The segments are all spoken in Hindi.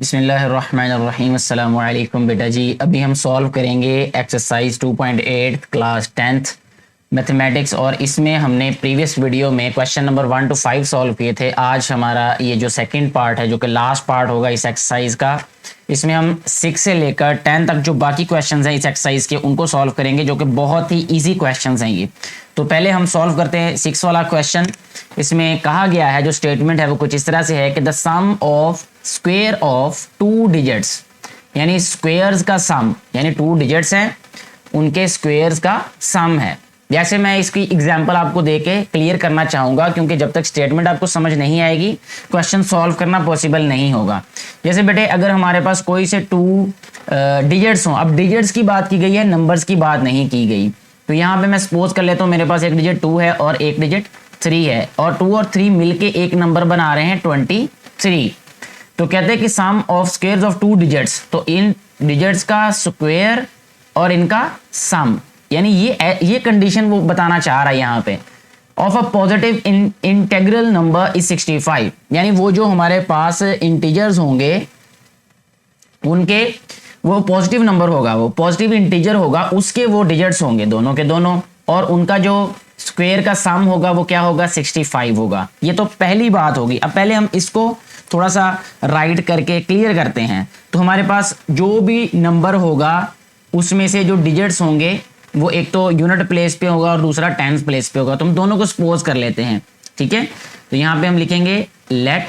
बिस्मिल्लाहिर्रहमानिर्रहीम। अस्सलाम वालेकुम बेटा जी। अभी हम सॉल्व करेंगे एक्सरसाइज 2.8 क्लास 10th मैथमेटिक्स, और इसमें हमने प्रीवियस वीडियो में क्वेश्चन नंबर 1 to 5 सॉल्व किए थे। आज हमारा ये जो सेकंड पार्ट है, जो कि लास्ट पार्ट होगा इस एक्सरसाइज का, इसमें हम 6 से लेकर 10 तक जो बाकी क्वेश्चंस हैं इस एक्सरसाइज के, उनको सॉल्व करेंगे, जो कि बहुत ही ईजी क्वेश्चंस हैं ये। तो पहले हम सॉल्व करते हैं 6 वाला क्वेश्चन। इसमें कहा गया है, जो स्टेटमेंट है वो कुछ इस तरह से है कि the sum of square of 2 digits, यानी स्क्वायर्स का सम, यानी 2 डिजिट्स हैं उनके स्क्वायर्स का सम है। जैसे मैं इसकी एग्जांपल आपको देके क्लियर करना चाहूँगा, क्योंकि जब तक स्टेटमेंट आपको समझ नहीं आएगी क्वेश्चन सॉल्व करना पॉसिबल नहीं होगा। जैसे बेटे अगर हमारे पास कोई से 2 डिजिट्स हों, अब डिजिट्स की बात की गई है, नंबर्स की बात नहीं की गई। तो यहाँ पे मैं सपोज कर लेता हूँ मेरे पास एक डिजिट 2 है और एक डिजिट 3 है, और 2 और 3 मिलके एक नंबर बना रहे हैं 23। तो कहते हैं कि sum of squares of 2 digits, तो इन डिजिट्स का स्क्वायर और इनका सम, यानी ये कंडीशन वो बताना चाह रहा है यहाँ पे। Of a positive integral number is 65, यानी वो जो हमारे पास इंटीजर्स होंगे उनके, वो पॉजिटिव नंबर होगा, वो पॉजिटिव इंटीजर होगा, उसके वो डिजिट्स होंगे दोनों के दोनों, और उनका जो स्क्वायर का सम होगा वो क्या होगा, 65 होगा। ये तो पहली बात होगी। अब पहले हम इसको थोड़ा सा राइट करके क्लियर करते हैं। तो हमारे पास जो भी नंबर होगा उसमें से जो डिजिट्स होंगे वो एक तो यूनिट प्लेस पे होगा और दूसरा टेंस प्लेस पे होगा। तो हम दोनों को सपोज कर लेते हैं, ठीक है। तो यहां पे हम लिखेंगे let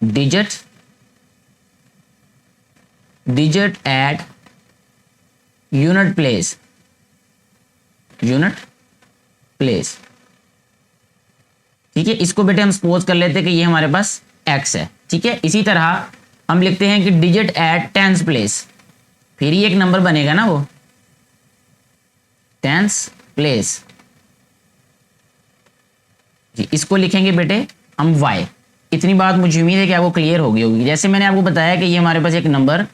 digit at unit place, ठीक है। इसको बेटे हम सपोज कर लेते हैं कि ये हमारे पास x है, ठीक है। इसी तरह हम लिखते हैं कि डिजिट एट टेंस प्लेस, फिर ही एक नंबर बनेगा ना वो, टेंस प्लेस जी। इसको लिखेंगे बेटे हम y। इतनी बात मुझे उम्मीद है कि आपको क्लियर हो गई होगी। जैसे मैंने आपको बताया कि ये हमारे पास एक नंबर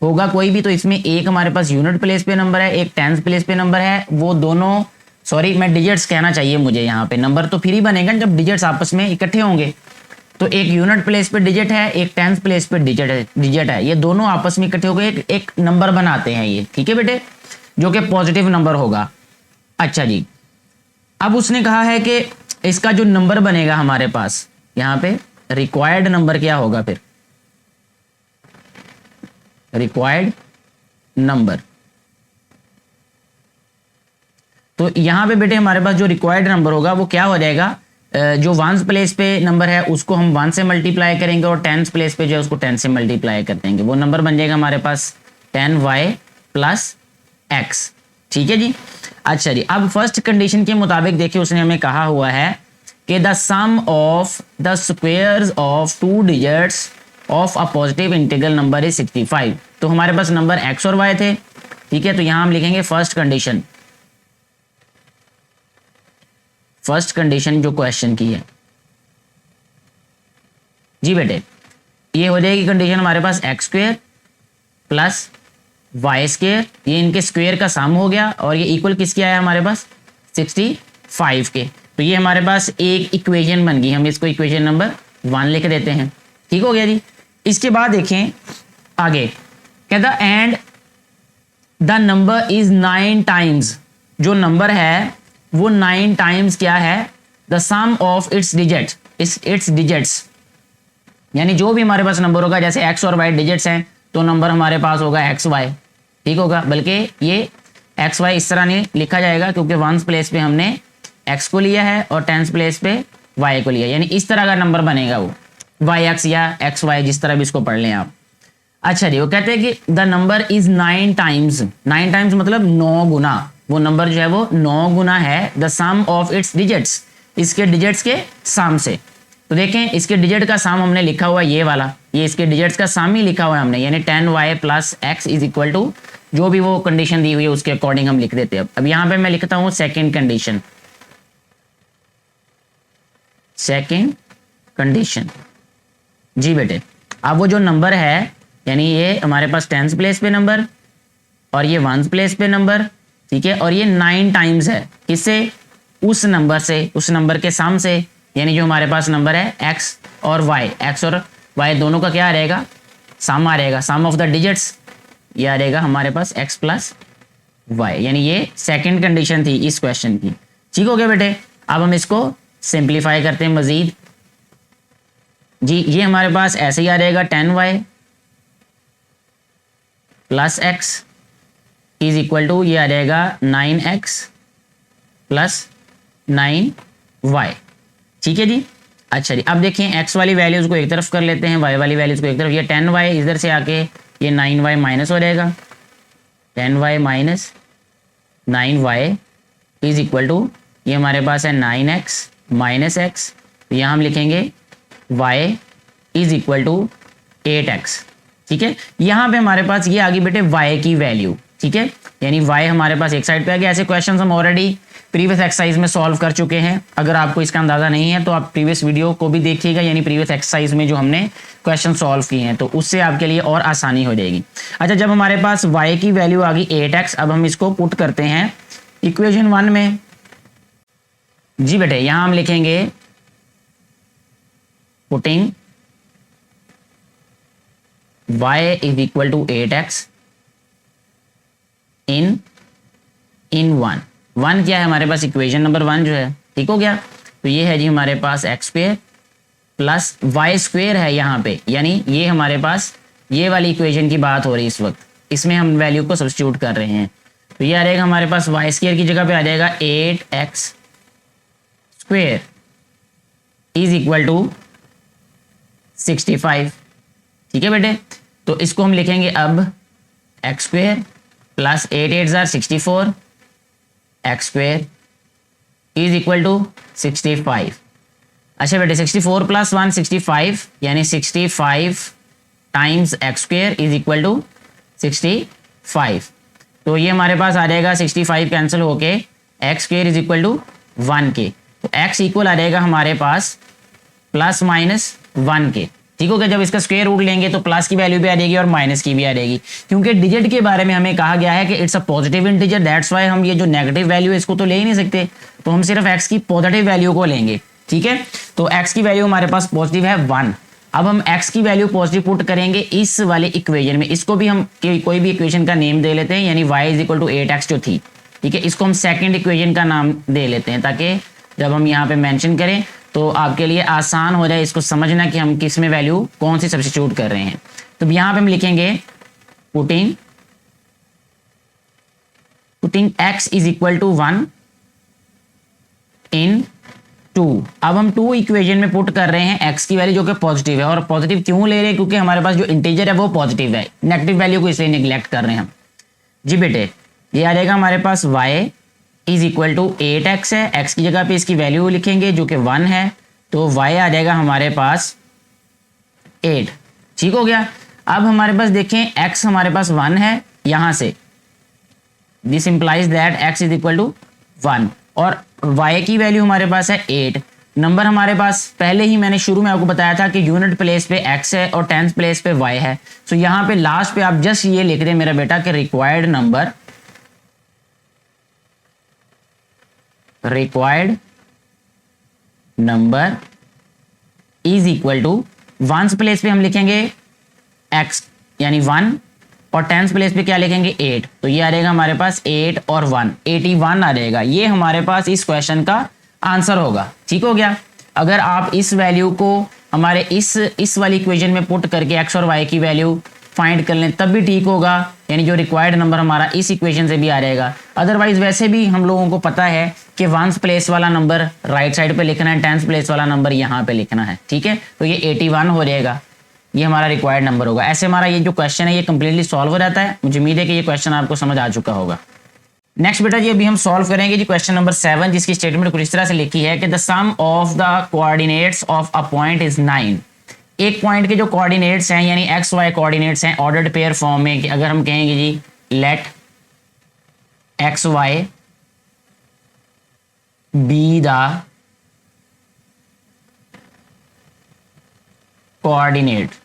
होगा कोई भी, तो इसमें एक हमारे पास यूनिट प्लेस पे नंबर है, एक टेंस प्लेस पे नंबर है। वो दोनों, सॉरी मैं डिजिट्स कहना चाहिए मुझे, यहाँ पे नंबर तो फिर ही बनेगा जब डिजिट्स आपस में इकट्ठे होंगे। तो एक यूनिट प्लेस पे डिजिट है, एक टेंस प्लेस पे डिजिट है, ये दोनों आपस में इकट्ठे होकर एक नंबर बनाते हैं ये, ठीक है बेटे, जो कि पॉजिटिव नंबर होगा। अच्छा जी, अब उसने कहा है कि इसका जो नंबर बनेगा हमारे पास यहाँ पे, रिक्वायर्ड नंबर क्या होगा, फिर रिक्वायर्ड नंबर। तो यहां पे बेटे हमारे पास जो रिक्वायर्ड नंबर होगा वो क्या हो जाएगा, जो वंस प्लेस पे नंबर है उसको हम 1 से मल्टीप्लाई करेंगे, और टेंस प्लेस पे जो है उसको 10 से मल्टीप्लाई कर देंगे। वो नंबर बन जाएगा हमारे पास 10y प्लस x, ठीक है जी। अच्छा जी, अब फर्स्ट कंडीशन के मुताबिक देखिए उसने हमें कहा हुआ है कि the sum of the squares of 2 digits of a positive integral number is 65। तो हमारे पास नंबर x और y थे, ठीक है। तो यहां हम लिखेंगे फर्स्ट कंडीशन जो क्वेश्चन की है जी बेटे, ये हो जाएगी कंडीशन हमारे पास x square plus y square, ये इनके स्क्वायर का सम हो गया, और ये इक्वल किसके आया हमारे पास, 65 के। तो ये हमारे पास एक इक्वेशन बन गई, हम इसको इक्वेशन नंबर 1 लिख देते हैं, ठीक हो गया जी। इसके बाद देखें आगे, कहता and the number is 9 times, जो नंबर है वो 9 टाइम्स क्या है, the sum of its digits, यानी जो भी हमारे पास नंबर होगा, जैसे x और y डिजिट्स हैं तो नंबर हमारे पास होगा xy, ठीक होगा। बल्कि ये xy इस तरह नहीं लिखा जाएगा, क्योंकि वंस प्लेस पे हमने x को लिया है और टेंस प्लेस पे y को लिया, यानी इस तरह का नंबर बनेगा वो, yx या xy, जिस तरह भी इसको पढ़ लें आप। अच्छा जी, वो कहते हैं कि the number is 9 times, 9 times मतलब 9 गुना, वो नंबर जो है वो 9 गुना है the sum of its digits, इसके डिजिट्स के सम से। तो देखें इसके डिजिट का सम हमने लिखा हुआ ये वाला, ये इसके डिजिट्स का सम ही लिखा हुआ है हमने, यानी 10y plus x is equal to जो भी वो कंडीशन दी हुई है उसके अकॉर्डिंग हम लिख देते हैं। अब यहाँ पे मैं लिखता हूँ सेकेंड कंडीशन जी बेटे। अब वो जो नंबर है, यानी ये हमारे पास टेंस प्लेस पे नंबर और ये वंस प्लेस पे नंबर, ठीक है, और ये 9 टाइम्स है किससे, उस नंबर से, उस नंबर के सम से, यानी जो हमारे पास नंबर है x और y, x और y दोनों का क्या रहेगा, सम आ रहेगा, सम ऑफ द डिजिट्स, ये आ रहेगा हमारे पास x प्लस वाई, यानी ये सेकंड कंडीशन थी इस क्वेश्चन की। ठीक हो गया बेटे। अब हम इसको सिंप्लीफाई करते हैं मजीद जी। ये हमारे पास ऐसे ही आ रहेगा 10y plus x is equal to ये आ जाएगा 9x प्लस 9y। ठीक है जी। अच्छा जी, अब देखिए x वाली वैल्यूज को एक तरफ कर लेते हैं, y वाली वैल्यूज को एक तरफ। ये 10y इधर से आके ये 9y माइनस हो जाएगा, 10y minus 9y is equal to ये हमारे पास है 9x माइनस x, तो यहाँ हम लिखेंगे y is equal to 8x। ठीक है, यहाँ पे हमारे पास ये आ गई बेटे y की वैल्यू। ठीक है, यानी y हमारे पास एक साइड पे आ गया। ऐसे क्वेश्चन हम ऑलरेडी प्रीवियस एक्सरसाइज में सॉल्व कर चुके हैं। अगर आपको इसका अंदाजा नहीं है तो आप प्रीवियस वीडियो को भी देखिएगा, यानी प्रीवियस एक्सरसाइज में जो हमने क्वेश्चन सॉल्व किए हैं, तो उससे आपके लिए और आसानी हो जाएगी। अच्छा, जब हमारे पास y की वैल्यू आ गई 8x, अब हम इसको पुट करते हैं इक्वेशन 1 में जी बेटे। यहां हम लिखेंगे putting y is equal to 8x in 1 क्या है हमारे पास, इक्वेशन नंबर 1 जो है। ठीक हो गया, तो ये है जी हमारे पास x square plus y square है यहाँ पे, यानी ये हमारे पास ये वाली इक्वेशन की बात हो रही है इस वक्त, इसमें हम वैल्यू को सब्स्टिट्यूट कर रहे हैं। तो ये आ जाएगा हमारे पास वाई स्क्वेयर की जगह पे आ जाएगा 8x square is equal to 65। ठीक है बेटे, तो इसको हम लिखेंगे अब एक्स स्क्वेयर प्लस 8 8 जार 64 x square is equal to 65। अच्छा बेटे, 64 प्लस 1 65, यानी 65 times x square is equal to 65। तो ये हमारे पास आ जाएगा 65 कैंसिल होके x square is equal to 1 के, तो एक्स इक्वल आ जाएगा हमारे पास प्लस माइनस 1 के। ठीक हो गया, जब इसका स्क्वायर रूट लेंगे तो प्लस की वैल्यू भी आ जाएगी और माइनस की भी आ जाएगी, क्योंकि डिजिट के बारे में हमें कहा गया है कि it's a positive integer, that's why हम ये जो नेगेटिव वैल्यू है इसको तो ले ही नहीं सकते, तो हम सिर्फ एक्स की पॉजिटिव वैल्यू को लेंगे। ठीक है, तो एक्स की वैल्यू हमारे पास पॉजिटिव है 1। अब हम एक्स की वैल्यू पॉजिटिव पुट करेंगे इस वाले इक्वेशन में, इसको भी हम कोई भी इक्वेशन का नेम दे लेते हैं, यानी y is equal to 8x जो थी। ठीक है, इसको हम सेकेंड इक्वेशन का नाम दे लेते हैं, ताकि जब हम यहाँ पे मेंशन करें तो आपके लिए आसान हो जाए इसको समझना कि हम किस में वैल्यू कौन सी सब्स्टिट्यूट कर रहे हैं। तो यहाँ पे हम लिखेंगे putting x is equal to 1 in 2। अब हम 2 इक्वेशन में पुट कर रहे हैं x की वैल्यू जो कि पॉजिटिव है, और पॉजिटिव क्यों ले रहे हैं, क्योंकि हमारे पास जो इंटीजर है वो पॉजिटिव है, नेगेटिव वैल्यू को इसलिए निगलेक्ट कर रहे हैं हम जी बेटे। ये आ जाएगा हमारे पास y is equal to 8x है, x की जगह पे इसकी वैल्यू लिखेंगे जो कि 1 है, तो y आ जाएगा हमारे पास 8। ठीक हो गया, अब हमारे पास देखें x हमारे पास 1 है, यहां से this implies that x is equal to 1, और y की वैल्यू हमारे पास है 8। नंबर हमारे पास पहले ही मैंने शुरू में आपको बताया था कि यूनिट प्लेस पे x है और टेंथ प्लेस पे y है, तो यहाँ पे लास्ट पे आप जस्ट ये लिख दें मेरा बेटा कि required number is equal to ones place पे हम लिखेंगे x यानी 1, और टेंथ प्लेस पे क्या लिखेंगे 8, तो ये आ जाएगा हमारे पास 8 और 1 81 आ जाएगा। ये हमारे पास इस क्वेश्चन का आंसर होगा। ठीक हो गया, अगर आप इस वैल्यू को हमारे इस वाली इक्वेशन में पुट करके x और y की वैल्यू फाइंड कर लें तब भी ठीक होगा, यानी जो रिक्वायर्ड नंबर हमारा इस इक्वेशन से भी आ जाएगा। अदरवाइज वैसे भी हम लोगों को पता है कि वंस प्लेस वाला नंबर राइट साइड पे लिखना है, टेंथ प्लेस वाला नंबर यहाँ पे लिखना है। ठीक है, तो ये 81 हो जाएगा, ये हमारा रिक्वायर्ड नंबर होगा। ऐसे हमारा ये जो क्वेश्चन है ये कंप्लीटली सॉल्व हो जाता है। मुझे उम्मीद है कि ये क्वेश्चन आपको समझ आ चुका होगा। नेक्स्ट बेटा जी अभी हम सॉल्व करेंगे जी क्वेश्चन नंबर 7, जिसकी स्टेटमेंट कुछ इस तरह से लिखी है कि the sum of the coordinates of a point is 9। एक पॉइंट के जो कोऑर्डिनेट्स हैं यानी एक्स वाई कोऑर्डिनेट्स हैं ऑर्डर्ड पेयर फॉर्म में, कि अगर हम कहेंगे जी let x y be the coordinates,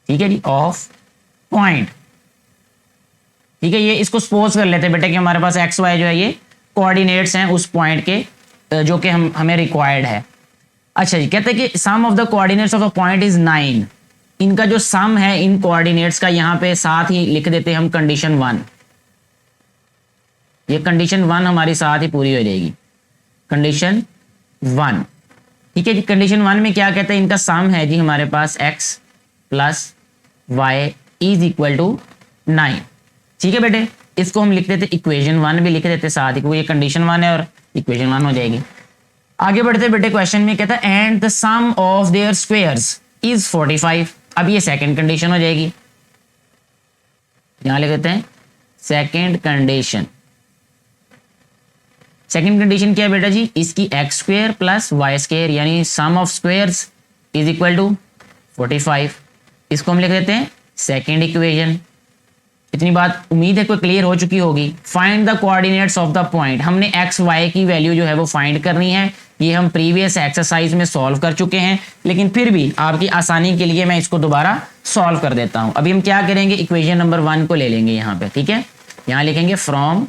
ठीक है जी, ऑफ पॉइंट। ठीक है, ये इसको सपोज कर लेते हैं बेटा कि हमारे पास एक्स वाई जो है ये कोऑर्डिनेट्स हैं उस पॉइंट के, जो कि हमें रिक्वायर्ड है। अच्छा जी, कहते हैं कि sum of the coordinates of a point is 9। इनका जो सम है इन कोऑर्डिनेट्स का यहाँ पे साथ ही लिख देते हैं हम कंडीशन 1। ये कंडीशन 1 हमारी साथ ही पूरी हो जाएगी, कंडीशन 1। ठीक है जी, कंडीशन 1 में क्या कहते हैं, इनका सम है जी हमारे पास x plus y is equal to 9। ठीक है बेटे, इसको हम लिख देते इक्वेशन 1 भी लिख देते साथ ही, क्योंकि ये कंडीशन 1 है और इक्वेशन 1 हो जाएगी। आगे बढ़ते बेटे, क्वेश्चन में कहता है and the sum of their squares is 45। अब ये सेकंड कंडीशन हो जाएगी, यहां लिख देते हैं सेकंड कंडीशन। सेकंड कंडीशन क्या है बेटा जी, इसकी x square plus y square यानी sum of squares is equal to 45। इसको हम लिख देते हैं सेकंड इक्वेशन। इतनी बात उम्मीद है कोई क्लियर हो चुकी होगी। Find the coordinates of the point, हमने एक्स वाई की वैल्यू जो है वो फाइंड करनी है। ये हम प्रीवियस एक्सरसाइज में सॉल्व कर चुके हैं, लेकिन फिर भी आपकी आसानी के लिए मैं इसको दोबारा सॉल्व कर देता हूं। अभी हम क्या करेंगे, इक्वेशन नंबर 1 को ले लेंगे यहाँ पे। ठीक है, यहाँ लिखेंगे फ्रॉम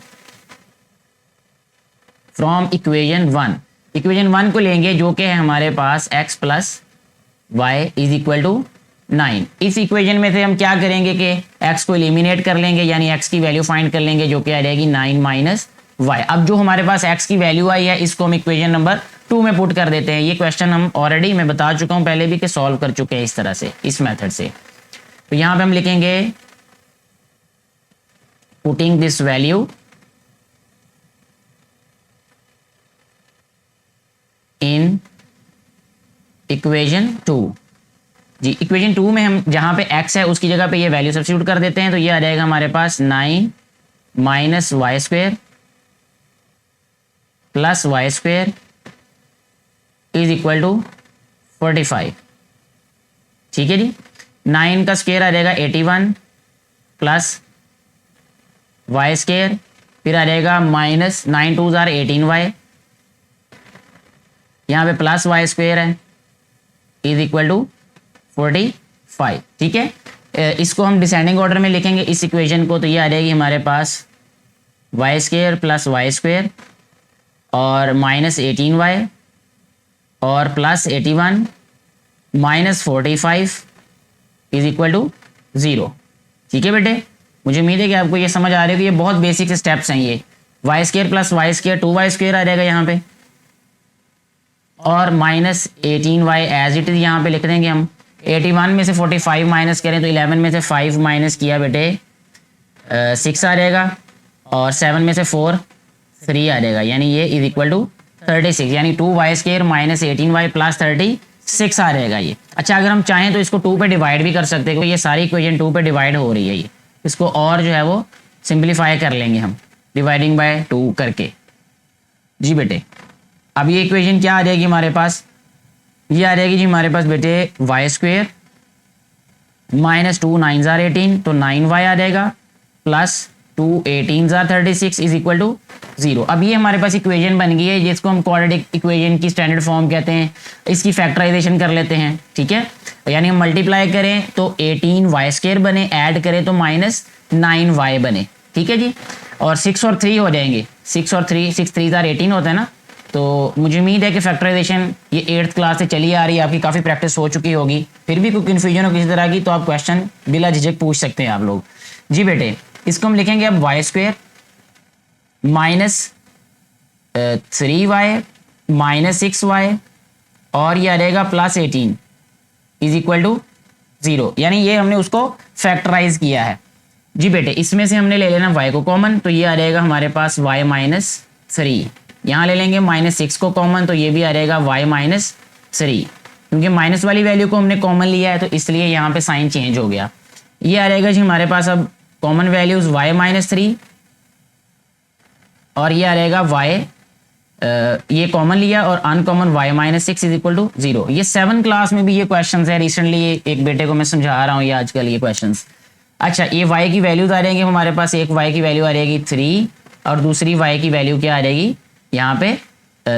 इक्वेशन 1। इक्वेशन 1 को लेंगे जो कि है हमारे पास x plus y is equal to 9। इस इक्वेशन में से हम क्या करेंगे कि x को एलिमिनेट कर लेंगे, यानी x की वैल्यू फाइंड कर लेंगे जो कि आ जाएगी 9 माइनस वाई। अब जो हमारे पास x की वैल्यू आई है इसको हम इक्वेशन नंबर 2 में पुट कर देते हैं। ये क्वेश्चन हम ऑलरेडी मैं बता चुका हूं पहले भी कि सॉल्व कर चुके हैं इस तरह से, इस मेथड से। तो यहां पे हम लिखेंगे putting this value in equation 2। जी, इक्वेशन 2 में हम जहां पे x है उसकी जगह पे ये वैल्यू सब्स्टिट्यूट कर देते हैं, तो ये आ जाएगा हमारे पास 9 minus y square plus y square is equal to 45। ठीक है जी, 9 का स्क्वायर आ जाएगा 81 प्लस वाई स्क्वायर, फिर आ जाएगा माइनस 9 2 जार 18y, यहाँ पे प्लस वाई स्क्वायर है इज इक्वल टू 45। ठीक है, इसको हम डिसेंडिंग ऑर्डर में लिखेंगे इस इक्वेशन को, तो ये आ जाएगी हमारे पास y square plus y square और माइनस 18y और plus 81 minus 45 is equal to 0। ठीक है बेटे, मुझे उम्मीद है कि आपको ये समझ आ रही है कि ये बहुत बेसिक स्टेप्स हैं। ये y square plus y square 2y square आ जाएगा यहाँ पे, और minus 18y as it is यहाँ पे लिख देंगे हम। 81 में से 45 माइनस करें तो 11 में से 5 माइनस किया बेटे 6 आ जाएगा, और 7 में से 4 3 आ जाएगा, यानी ये इज इक्वल टू 36, यानी 2y square minus 18y plus 36 आ जाएगा ये। अच्छा, अगर हम चाहें तो इसको 2 पे डिवाइड भी कर सकते हैं, क्योंकि ये सारी इक्वेशन 2 पे डिवाइड हो रही है। ये इसको और जो है वो सिंप्लीफाई कर लेंगे हम डिवाइडिंग बाय 2 करके। जी बेटे, अब ये इक्वेशन क्या आ जाएगी हमारे पास, ये आ जाएगी जी हमारे पास बेटे वाई स्क्वेयर माइनस 2 9 जार 18, तो 9y आ जाएगा प्लस 2 18 जार 36 इज इक्वल टू 0। अब ये हमारे पास इक्वेशन बन गई है, जिसको हम क्वाड्रेटिक इक्वेशन की स्टैंडर्ड फॉर्म कहते हैं। इसकी फैक्टराइजेशन कर लेते हैं। ठीक है, यानी हम मल्टीप्लाई करें तो 18y स्क्वायर बने, ऐड करें तो माइनस 9y बने। ठीक है जी, और 6 और 3 हो जाएंगे, 6 और 3 6 3 जार 18 होता है ना। तो मुझे उम्मीद है कि फैक्टराइजेशन ये 8th क्लास से चली आ रही है, आपकी काफ़ी प्रैक्टिस हो चुकी होगी। फिर भी कोई कन्फ्यूजन हो किसी तरह की तो आप क्वेश्चन बिला झिझक पूछ सकते हैं आप लोग। जी बेटे, इसको हम लिखेंगे अब Y square minus 3y minus 6y और ये आ जाएगा प्लस 18 इज इक्वल टू 0, यानी ये हमने उसको फैक्टराइज किया है। जी बेटे, इसमें से हमने ले लेना y को कॉमन, तो ये आ जाएगा हमारे पास y माइनस 3। यहाँ ले लेंगे माइनस 6 को कॉमन, तो ये भी आ जाएगा y माइनस 3, क्योंकि माइनस वाली वैल्यू को हमने कॉमन लिया है तो इसलिए यहाँ पे साइन चेंज हो गया। ये आ जाएगा जी हमारे पास अब कॉमन वैल्यूज y माइनस 3 और ये आ जाएगा y, ये कॉमन लिया और uncommon y minus 6 is equal to 0। ये 7 क्लास में भी ये क्वेश्चन है, रिसेंटली एक बेटे को मैं समझा रहा हूँ ये आजकल ये क्वेश्चन। अच्छा, ये y की वैल्यूज आ जाएंगे हमारे पास, एक y की वैल्यू आ जाएगी 3 और दूसरी y की वैल्यू क्या आ जाएगी यहाँ पे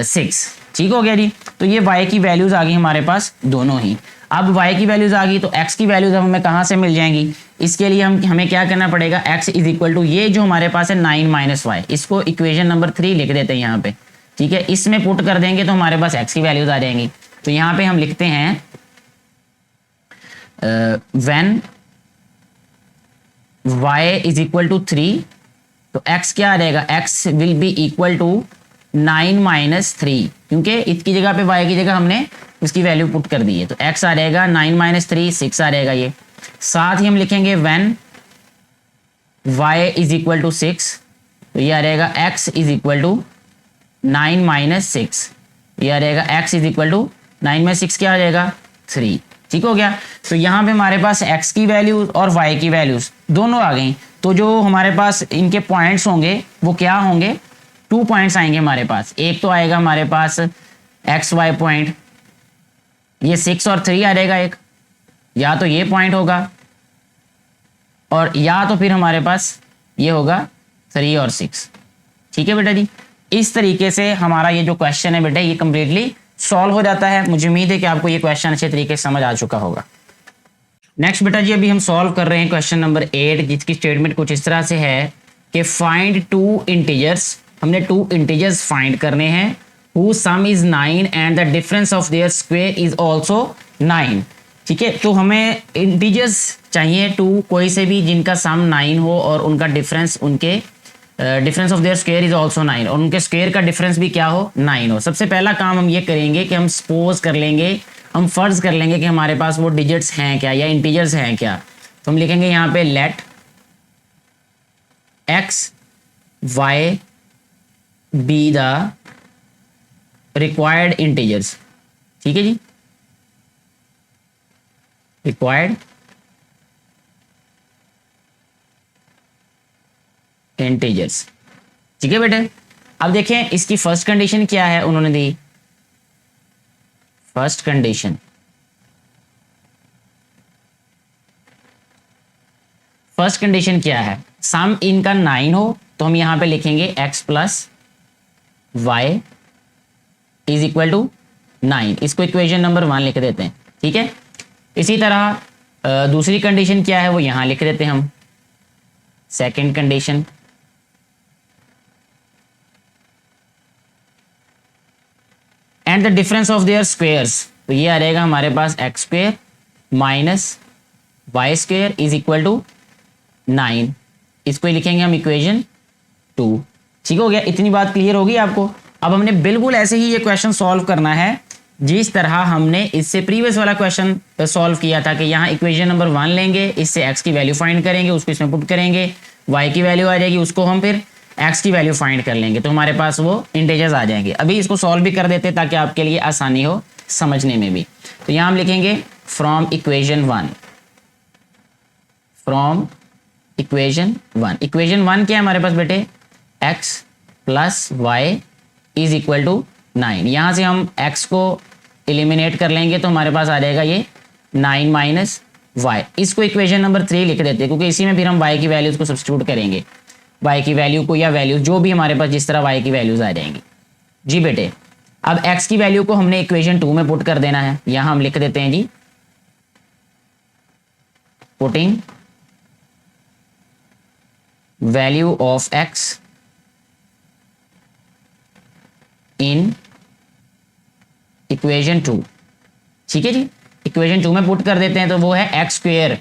6। ठीक हो गया जी, तो ये y की वैल्यूज आ गई हमारे पास दोनों ही। अब y की वैल्यूज आ गई तो x की वैल्यूज अब हमें कहाँ से मिल जाएंगी, इसके लिए हमें क्या करना पड़ेगा, x इज इक्वल टू ये जो हमारे पास है 9 माइनस वाई, इसको इक्वेशन नंबर 3 लिख देते हैं यहाँ पे। ठीक है, इसमें पुट कर देंगे तो हमारे पास x की वैल्यूज आ जाएंगी। तो यहाँ पे हम लिखते हैं when y is equal to 3, तो x क्या आ जाएगा, x will be equal to 9 minus 3, क्योंकि इसकी जगह पे y की जगह हमने इसकी वैल्यू पुट कर दी है। तो x आ जाएगा 9 माइनस 3, 6 आ जाएगा ये। साथ ही हम लिखेंगे when y is equal to 6, तो ये आ जाएगा x is equal to 9 minus 6, ये आ जाएगा x इज इक्वल टू 9 में 6 क्या आ जाएगा 3। ठीक हो गया। तो यहाँ पे हमारे पास x की वैल्यूज और y की वैल्यूज दोनों आ गई। तो जो हमारे पास इनके पॉइंट्स होंगे वो क्या होंगे, 2 पॉइंट्स आएंगे हमारे पास। एक तो आएगा हमारे पास एक्स वाई पॉइंट, ये 6 और 3 आ जाएगा एक, या तो ये पॉइंट होगा और या तो फिर हमारे पास ये होगा 3 और 6। ठीक है बेटा जी, इस तरीके से हमारा ये जो क्वेश्चन है बेटा ये कंप्लीटली सॉल्व हो जाता है। मुझे उम्मीद है कि आपको ये क्वेश्चन अच्छे तरीके से समझ आ चुका होगा। नेक्स्ट बेटा जी अभी हम सॉल्व कर रहे हैं क्वेश्चन नंबर 8, जिसकी स्टेटमेंट कुछ इस तरह से है कि फाइंड 2 इंटीजर्स, हमने 2 इंटीजर्स फाइंड करने हैं whose sum is 9 and the difference of their square is also 9। ठीक है, तो हमें इंटीजर्स चाहिए 2 कोई से भी जिनका सम 9 हो और उनका डिफरेंस, उनके difference of there square is also 9, और उनके स्क्वायर का डिफरेंस भी क्या हो 9 हो। सबसे पहला काम हम ये करेंगे कि हम सपोज कर लेंगे, हम फर्ज कर लेंगे कि हमारे पास वो डिजिट्स हैं क्या या इंटीजर्स हैं क्या। तो हम लिखेंगे यहाँ पे let x y be the required integers. ठीक है जी, रिक्वायर्ड इंटीजर्स। ठीक है बेटे, अब देखें इसकी फर्स्ट कंडीशन क्या है उन्होंने दी। फर्स्ट कंडीशन, फर्स्ट कंडीशन क्या है, सम इनका 9 हो, तो हम यहां पे लिखेंगे x plus y is equal to 9, इसको इक्वेशन नंबर 1 लिख देते हैं। ठीक है, इसी तरह दूसरी कंडीशन क्या है वो यहां लिख देते हैं हम, second condition. And the difference of their squares, तो ये आ जाएगा हमारे पास x square minus y square is equal to 9, इसको लिखेंगे हम इक्वेशन 2। ठीक हो गया, इतनी बात क्लियर होगी आपको। अब हमने बिल्कुल ऐसे ही ये क्वेश्चन सॉल्व करना है जिस तरह हमने इससे प्रीवियस वाला क्वेश्चन सॉल्व किया था कि यहाँ इक्वेशन नंबर 1 लेंगे, इससे x की वैल्यू फाइंड करेंगे, उसको इसमें पुट करेंगे, y की वैल्यू आ जाएगी, उसको हम फिर x की वैल्यू फाइंड कर लेंगे, तो हमारे पास वो इंटीजर्स आ जाएंगे। अभी इसको सॉल्व भी कर देते ताकि आपके लिए आसानी हो समझने में भी। तो यहाँ हम लिखेंगे from equation 1, from equation 1। Equation 1 क्या है हमारे पास बेटे, x plus y is equal to 9। यहाँ से हम x को एलिमिनेट कर लेंगे तो हमारे पास आ जाएगा ये 9 माइनस वाई। इसको इक्वेशन नंबर 3 लिख देते हैं क्योंकि इसी में फिर हम y की वैल्यूज को सब्स्टिट्यूट करेंगे, y की वैल्यू को या वैल्यूज जो भी हमारे पास जिस तरह y की वैल्यूज आ जाएंगी। जी बेटे, अब x की वैल्यू को हमने इक्वेशन 2 में पुट कर देना है। यहाँ हम लिख देते हैं जी putting value of x in equation 2। ठीक है जी, इक्वेशन 2 में पुट कर देते हैं तो वो है x square,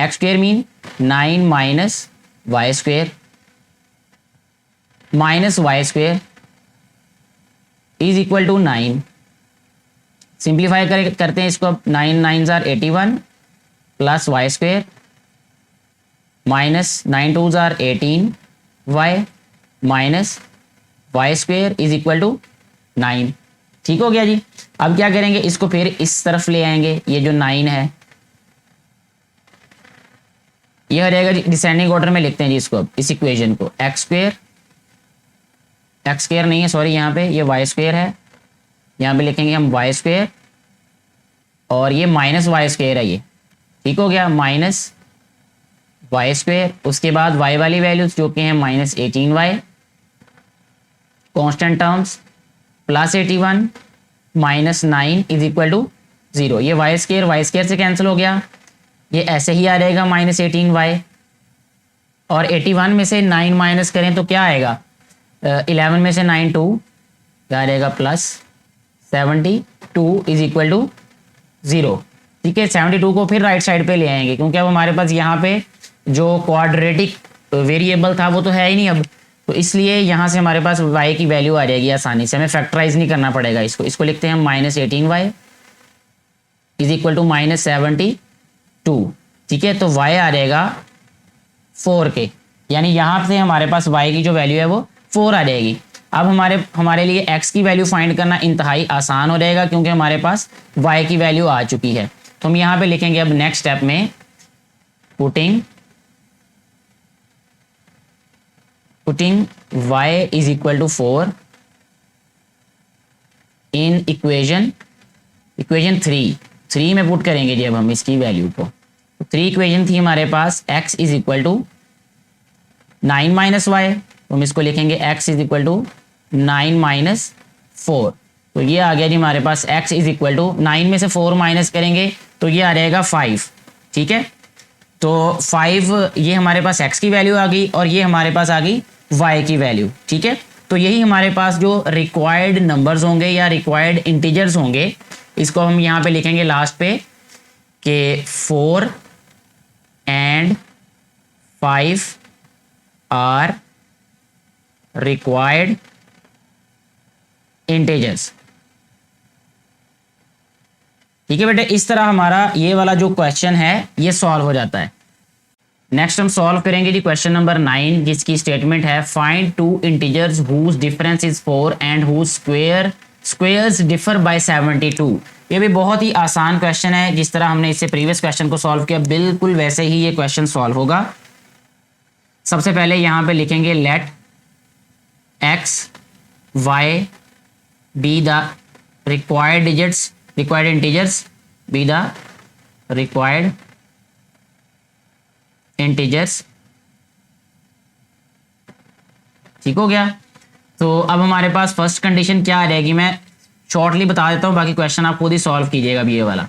x square mean 9 minus y square minus y square is equal to 9। Simplify करते हैं इसको, 9 9 जार 81 प्लस वाई स्क्वेयर माइनस 9 2 जार 18 y minus y square is equal to 9। ठीक हो गया जी। अब क्या करेंगे, इसको फिर इस तरफ ले आएंगे, ये जो 9 है ये हो जाएगा डिसेंडिंग ऑर्डर में लिखते हैं जी इसको, अब इस इक्वेशन को एक्स स्क्वेयर नहीं है सॉरी, यहाँ पे ये वाई स्क्वेयर है, यहाँ पे लिखेंगे हम वाई स्क्वेयर और ये माइनस वाई स्क्वेयर है ये। ठीक हो गया, माइनस वाई स्क्वेयर, उसके बाद वाई वाली वैल्यूज जो कि हैं minus 18y constant terms plus 81 minus 9 is equal to 0। ये वाई स्क्वेयर से कैंसिल हो गया, ये ऐसे ही आ जाएगा माइनस 18y, और 81 में से 9 माइनस करें तो क्या आएगा, 11 में से 9 2, क्या आ जाएगा प्लस 72 इज इक्वल टू 0। ठीक है, 72 को फिर राइट साइड पे ले आएंगे क्योंकि अब हमारे पास यहाँ पे जो क्वाड्रेटिक वेरिएबल था वो तो है ही नहीं अब, तो इसलिए यहाँ से हमारे पास y की वैल्यू आ जाएगी आसानी से, हमें फैक्टराइज नहीं करना पड़ेगा इसको लिखते हैं हम -18y इज इक्वल टू -72। ठीक है, तो y आ जाएगा 4 के, यानी यहाँ से हमारे पास y की जो वैल्यू है वो 4 आ जाएगी। अब हमारे लिए x की वैल्यू फाइंड करना इंतहाई आसान हो जाएगा क्योंकि हमारे पास y की वैल्यू आ चुकी है। तो हम यहाँ पे लिखेंगे अब नेक्स्ट स्टेप में putting y is equal to 4 in equation 3 में पुट करेंगे जी अब हम इसकी वैल्यू को। तो 3 इक्वेशन थी हमारे पास, x is equal to 9 minus y, तो हम इसको लिखेंगे x is equal to 9 minus 4। तो ये आ गया जी हमारे पास x इज इक्वल टू 9 में से 4 माइनस करेंगे तो ये आ जाएगा 5। ठीक है, तो 5 ये हमारे पास x की वैल्यू आ गई और ये हमारे पास आ गई y की वैल्यू। ठीक है, तो यही हमारे पास जो रिक्वायर्ड नंबर्स होंगे या रिक्वायर्ड इंटीजर्स होंगे, इसको हम यहाँ पे लिखेंगे लास्ट पे कि 4 एंड 5 आर रिक्वायर्ड इंटीजर्स। ठीक है बेटे, इस तरह हमारा ये वाला जो क्वेश्चन है ये सॉल्व हो जाता है। नेक्स्ट हम सॉल्व करेंगे जी क्वेश्चन नंबर 9, जिसकी स्टेटमेंट है find 2 integers whose difference is 4 and whose squares differ by 72। ये भी बहुत ही आसान क्वेश्चन है, जिस तरह हमने इससे प्रीवियस क्वेश्चन को सॉल्व किया बिल्कुल वैसे ही ये क्वेश्चन सॉल्व होगा। सबसे पहले यहाँ पे लिखेंगे late x y be the required integers be the required integers। ठीक हो गया। तो अब हमारे पास फर्स्ट कंडीशन क्या आ जाएगी, मैं शॉर्टली बता देता हूँ, बाकी क्वेश्चन आप खुद ही सॉल्व कीजिएगा अभी ये वाला।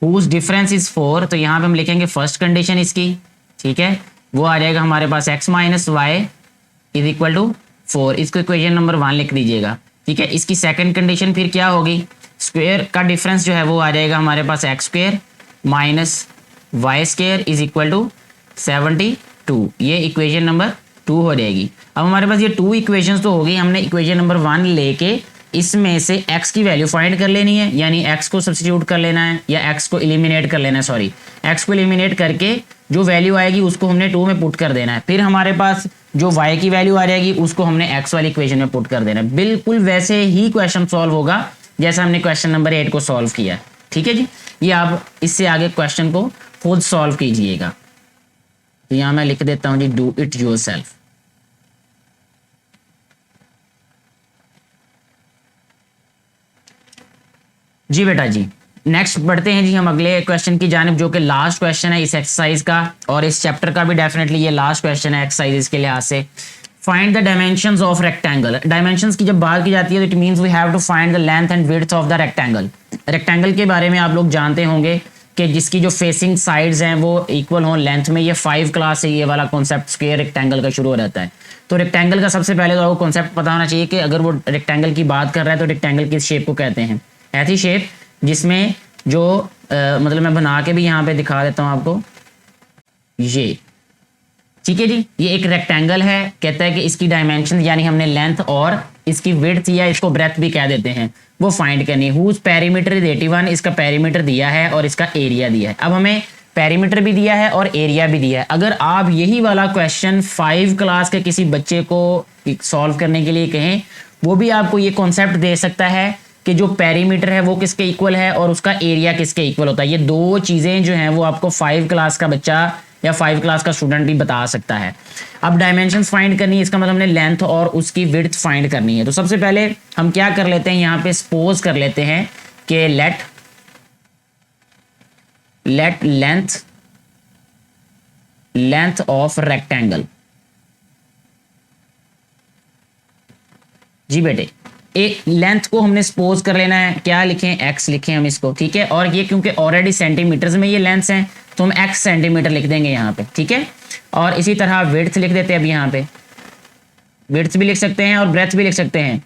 whose difference is 4, तो यहाँ पे हम लिखेंगे फर्स्ट कंडीशन इसकी। ठीक है, वो आ जाएगा हमारे पास x minus y is equal to 4, इसको इक्वेशन नंबर 1 लिख दीजिएगा। ठीक है, इसकी सेकंड कंडीशन फिर क्या होगी, स्क्वायर का डिफरेंस जो है वो आ जाएगा हमारे पास x square minus y square is equal to 72, ये इक्वेशन नंबर 2 हो जाएगी। अब हमारे पास ये 2 इक्वेशंस तो हो गई, हमने इक्वेशन नंबर 1 लेके इसमें से x की वैल्यू फाइंड कर लेनी है, यानी x को सब्स्टिट्यूट कर लेना है या x को एलिमिनेट कर लेना है, सॉरी x को एलिमिनेट करके जो वैल्यू आएगी उसको हमने 2 में पुट कर देना है। फिर हमारे पास जो y की वैल्यू आ जाएगी उसको हमने x वाली इक्वेशन में पुट कर देना है। बिल्कुल वैसे ही क्वेश्चन सॉल्व होगा जैसा हमने क्वेश्चन नंबर 8 को सॉल्व किया। ठीक है जी, ये आप इससे आगे क्वेश्चन को खुद सॉल्व कीजिएगा। तो यहाँ मैं लिख देता हूँ जी डू इट योरसेल्फ। जी बेटा जी, नेक्स्ट बढ़ते हैं जी हम अगले क्वेश्चन की जानिब, जो कि लास्ट क्वेश्चन है इस एक्सरसाइज का और इस चैप्टर का भी डेफिनेटली ये लास्ट क्वेश्चन है एक्सरसाइज के लिहाज से। Find the dimensions of rectangle. Dimensions की जब बात की जाती है तो it means we have to find the length and width of the rectangle. Rectangle के बारे में आप लोग जानते होंगे कि जिसकी जो फेसिंग साइड्स हैं वो इक्वल हों लेंथ में। ये 5 क्लास से ये वाला कॉन्सेप्ट स्क्वायर रेक्टेंगल का शुरू हो जाता है। तो रेक्टेंगल का सबसे पहले तो आपको कॉन्सेप्ट पता होना चाहिए कि अगर वो रेक्टेंगल की बात कर रहा है तो रेक्टेंगल किस शेप को कहते हैं। ऐसी शेप जिसमें जो मतलब मैं बना के भी यहाँ पे दिखा देता हूँ आपको, ये ठीक है जी, ये एक रेक्टेंगल है। कहता है कि इसकी डायमेंशन यानी हमने लेंथ और इसकी विड्थ या इसको ब्रेथ भी कह देते हैं वो फाइंड करनी है। हुज पेरीमीटर इज 81, इसका पेरीमीटर दिया है और इसका एरिया दिया है। अब हमें पेरीमीटर भी दिया है और एरिया भी दिया है। अगर आप यही वाला क्वेश्चन 5 क्लास के किसी बच्चे को सॉल्व करने के लिए कहें, वो भी आपको ये कॉन्सेप्ट दे सकता है कि जो पेरीमीटर है वो किसके इक्वल है और उसका एरिया किसके इक्वल होता है। ये 2 चीज़ें जो हैं वो आपको 5 क्लास का बच्चा या 5 क्लास का स्टूडेंट भी बता सकता है। अब डायमेंशंस फाइंड करनी है, इसका मतलब हमने लेंथ और उसकी विड्थ फाइंड करनी है। तो सबसे पहले हम क्या कर लेते हैं, यहाँ पे सपोज कर लेते हैं कि लेट लेंथ ऑफ रेक्टेंगल। जी बेटे, एक लेंथ को हमने सपोज कर लेना है, क्या लिखें, x लिखें हम इसको। ठीक है, और ये क्योंकि ऑलरेडी सेंटीमीटर्स में ये लेंथ्स हैं तो हम x सेंटीमीटर लिख देंगे यहाँ पे। ठीक है, और इसी तरह विड्थ लिख देते हैं। अब यहाँ पे विड्थ भी लिख सकते हैं और ब्रेथ भी लिख सकते हैं।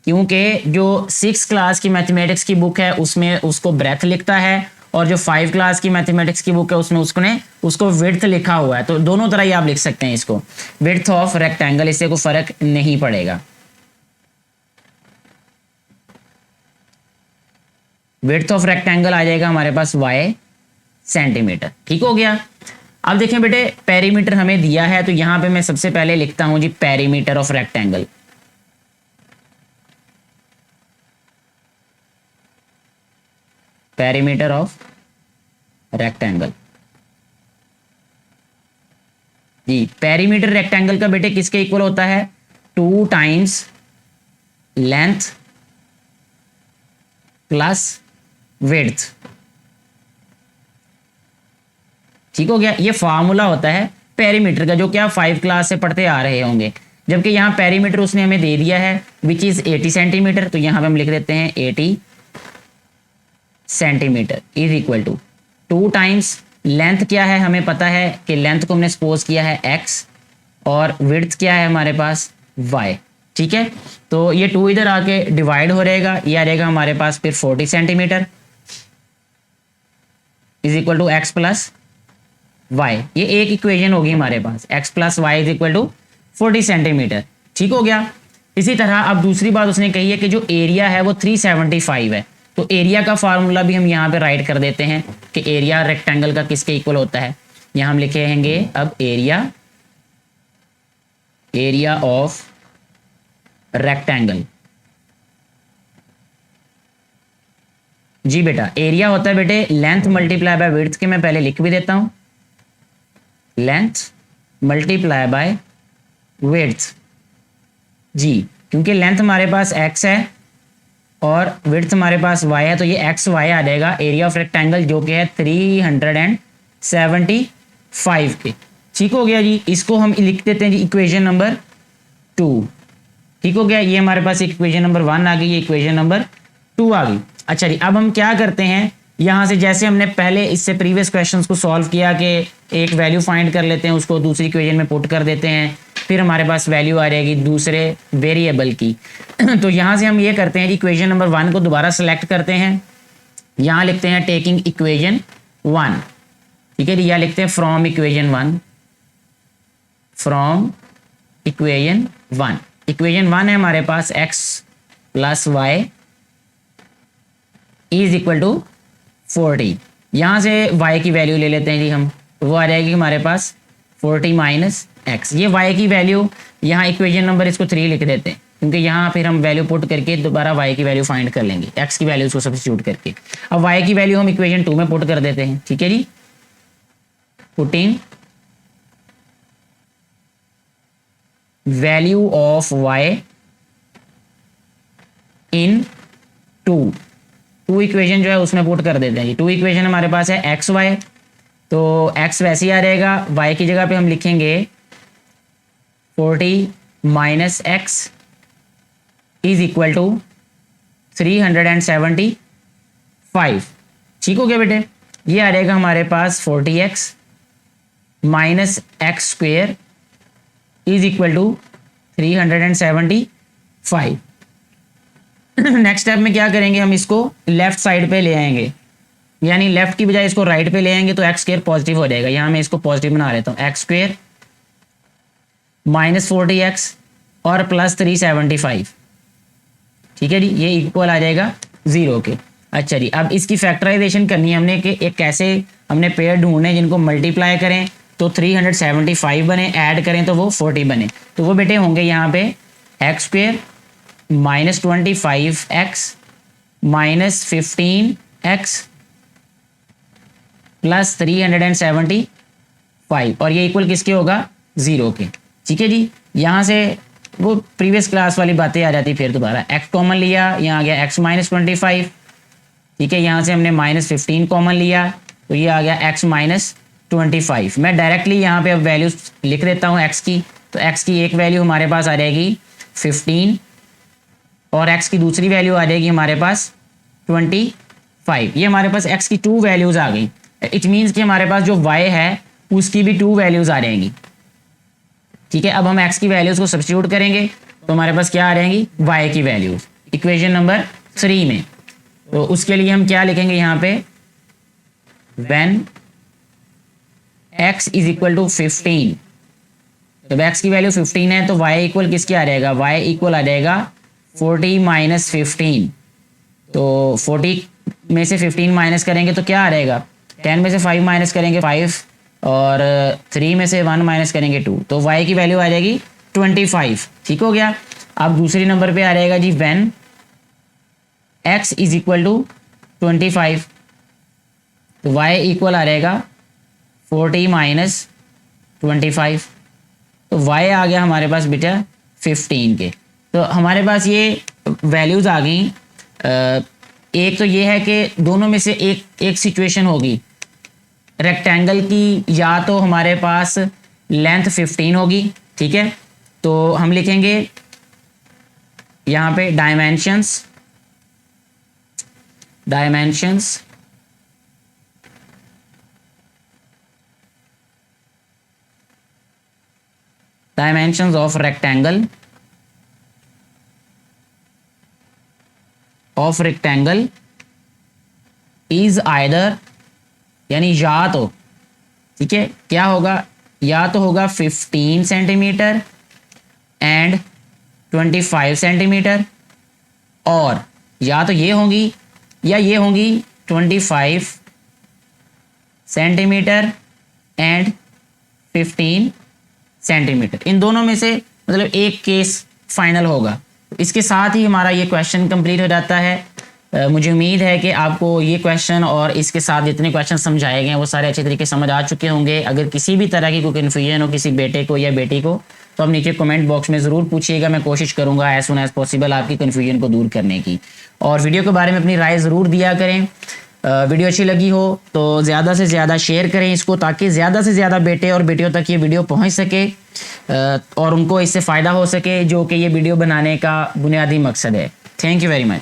क्योंकि जो 6 क्लास की मैथमेटिक्स की बुक है उसमें उसको ब्रेथ लिखता है और जो 5 क्लास की मैथमेटिक्स की बुक है उसमें उसको विड्थ लिखा हुआ है। तो दोनों तरह ही आप लिख सकते हैं इसको, विड्थ ऑफ रेक्टेंगल, इससे कोई फर्क नहीं पड़ेगा। विड्थ ऑफ रेक्टेंगल आ जाएगा हमारे पास y सेंटीमीटर। ठीक हो गया। अब देखें बेटे, पेरीमीटर हमें दिया है तो यहां पे मैं सबसे पहले लिखता हूं जी perimeter of rectangle. Perimeter of rectangle जी, पेरीमीटर रेक्टेंगल का बेटे किसके इक्वल होता है? 2 टाइम्स लेंथ प्लस विड्थ। ठीक हो गया। ये फॉर्मूला होता है पेरीमीटर का, जो कि आप 5 क्लास से पढ़ते आ रहे होंगे। जबकि यहाँ पेरीमीटर उसने हमें दे दिया है विच इज 80 सेंटीमीटर, तो यहाँ पे हम लिख देते हैं 80 centimetre is equal to 2 times length. क्या है हमें पता है कि लेंथ को हमने सपोज किया है x और विड्थ क्या है हमारे पास y। ठीक है, तो ये 2 इधर आके डिवाइड हो रहेगा, ये आ जाएगा हमारे पास फिर 40 centimetre is equal to x plus y. ये एक इक्वेशन होगी हमारे पास, x plus y is equal to 40 centimetre. ठीक हो गया। इसी तरह अब दूसरी बात उसने कही है कि जो एरिया है वो 375 है, तो एरिया का फार्मूला भी हम यहाँ पे राइट कर देते हैं कि एरिया रेक्टेंगल का किसके इक्वल होता है। यहाँ हम लिखेंगे अब एरिया ऑफ रेक्टेंगल। जी बेटा, एरिया होता है बेटे लेंथ मल्टीप्लाई बाय विड्थ, के मैं पहले लिख भी देता हूं, लेंथ मल्टीप्लाई बाय विड्थ जी, क्योंकि लेंथ हमारे पास x है और विड्थ हमारे पास y है, तो ये एक्स वाई आ जाएगा एरिया ऑफ रेक्टेंगल, जो कि है 375 के। ठीक हो गया जी। इसको हम लिख देते हैं जी इक्वेशन नंबर 2। ठीक हो गया। ये हमारे पास इक्वेशन नंबर 1 आ गई, ये इक्वेशन नंबर 2 आ गई। अच्छा जी, अब हम क्या करते हैं, यहाँ से जैसे हमने पहले इससे प्रीवियस क्वेश्चंस को सॉल्व किया कि एक वैल्यू फाइंड कर लेते हैं, उसको दूसरी इक्वेशन में पुट कर देते हैं, फिर हमारे पास वैल्यू आ जाएगी दूसरे वेरिएबल की। तो यहाँ से हम ये करते हैं कि इक्वेशन नंबर 1 को दोबारा सेलेक्ट करते हैं, यहाँ लिखते हैं टेकिंग इक्वेशन 1। ठीक है जी, यहाँ लिखते हैं from equation 1, from equation 1। Equation 1 है हमारे पास x plus y is equal to 40। यहाँ से y की वैल्यू ले लेते हैं जी हम, वो आ जाएगी हमारे पास 40 माइनस एक्स। ये y की वैल्यू यहाँ इक्वेशन नंबर इसको 3 लिख देते हैं, क्योंकि यहाँ फिर हम वैल्यू पुट करके दोबारा y की वैल्यू फाइंड कर लेंगे, x की वैल्यू को सब्स्टिट्यूट करके। अब y की वैल्यू हम इक्वेशन 2 में पुट कर देते हैं। ठीक है जी, putting value of y in 2 equation जो है उसमें पुट कर देते हैं जी। 2 इक्वेशन हमारे पास है एक्स वाई, तो x वैसे ही आ रहेगा, y की जगह पे हम लिखेंगे 40 minus x is equal to 375। ठीक हो गया बेटे। ये आ जाएगा हमारे पास 40x minus x square is equal to 375। Next step में क्या करेंगे, हम इसको लेफ्ट साइड पे ले आएंगे, यानी लेफ्ट की बजाय इसको राइट पे ले आएंगे, तो एक्स स्क्वेयर पॉजिटिव हो जाएगा। यहाँ मैं इसको पॉजिटिव बना लेता हूँ, एक्स स्क्वेयर माइनस 40x और प्लस 375। ठीक है जी, ये इक्वल आ जाएगा 0 के। अच्छा जी, अब इसकी फैक्टराइजेशन करनी है हमने कि एक कैसे हमने पेयर ढूंढने जिनको मल्टीप्लाई करें तो 375 बने, ऐड करें तो वो 40 बने। तो वो बेटे होंगे यहाँ पे x square minus 25x minus 15x plus 375, और ये इक्वल किसके होगा 0 के। ठीक है जी, यहाँ से वो प्रीवियस क्लास वाली बातें आ जाती, फिर दोबारा x कॉमन लिया, यहाँ आ गया x माइनस 25। ठीक है, यहाँ से हमने माइनस 15 कॉमन लिया, तो ये आ गया x माइनस 25। मैं डायरेक्टली यहाँ पे अब वैल्यूज लिख देता हूँ x की, तो x की एक वैल्यू हमारे पास आ जाएगी 15 और x की दूसरी वैल्यू आ जाएगी हमारे पास 25। ये हमारे पास x की 2 वैल्यूज आ गई। इट मीन्स कि हमारे पास जो y है उसकी भी 2 वैल्यूज आ जाएंगी। ठीक है, अब हम x की वैल्यूज को सब्स्टिट्यूट करेंगे तो हमारे पास क्या आ जाएंगी y की वैल्यूज। इक्वेशन नंबर 3 में। तो उसके लिए हम क्या लिखेंगे यहाँ पे, when x is equal to 15, जब x की वैल्यू 15 है तो y इक्वल किसके आ जाएगा, y इक्वल आ जाएगा 40 माइनस 15। तो 40 में से 15 माइनस करेंगे तो क्या आ जाएगा, 10 में से 5 माइनस करेंगे 5 और 3 में से 1 माइनस करेंगे 2, तो y की वैल्यू आ जाएगी 25। ठीक हो गया। अब दूसरी नंबर पे आ जाएगा जी when x is equal to 25, तो y इक्वल आ जाएगा 40 माइनस 25, तो y आ गया हमारे पास बेटा 15 के। तो हमारे पास ये वैल्यूज़ आ गई। एक तो ये है कि दोनों में से एक सिचुएशन होगी रेक्टेंगल की, या तो हमारे पास लेंथ 15 होगी, ठीक है, तो हम लिखेंगे यहाँ पे dimensions of rectangle is either, यानी या तो, ठीक है, क्या होगा, या तो होगा 15 सेंटीमीटर एंड 25 सेंटीमीटर, और या तो ये होंगी या ये होंगी 25 सेंटीमीटर एंड 15 सेंटीमीटर। इन दोनों में से मतलब एक केस फाइनल होगा। इसके साथ ही हमारा ये क्वेश्चन कंप्लीट हो जाता है। मुझे उम्मीद है कि आपको ये क्वेश्चन और इसके साथ जितने क्वेश्चन समझाए गए हैं वो सारे अच्छे तरीके से समझ आ चुके होंगे। अगर किसी भी तरह की कोई कन्फ्यूजन हो किसी बेटे को या बेटी को, तो आप नीचे कमेंट बॉक्स में ज़रूर पूछिएगा। मैं कोशिश करूँगा एज सुन एज पॉसिबल आपकी कन्फ्यूजन को दूर करने की। और वीडियो के बारे में अपनी राय ज़रूर दिया करें। वीडियो अच्छी लगी हो तो ज़्यादा से ज़्यादा शेयर करें इसको, ताकि ज़्यादा से ज़्यादा बेटे और बेटियों तक ये वीडियो पहुँच सके और उनको इससे फ़ायदा हो सके, जो कि ये वीडियो बनाने का बुनियादी मकसद है। Thank you very much.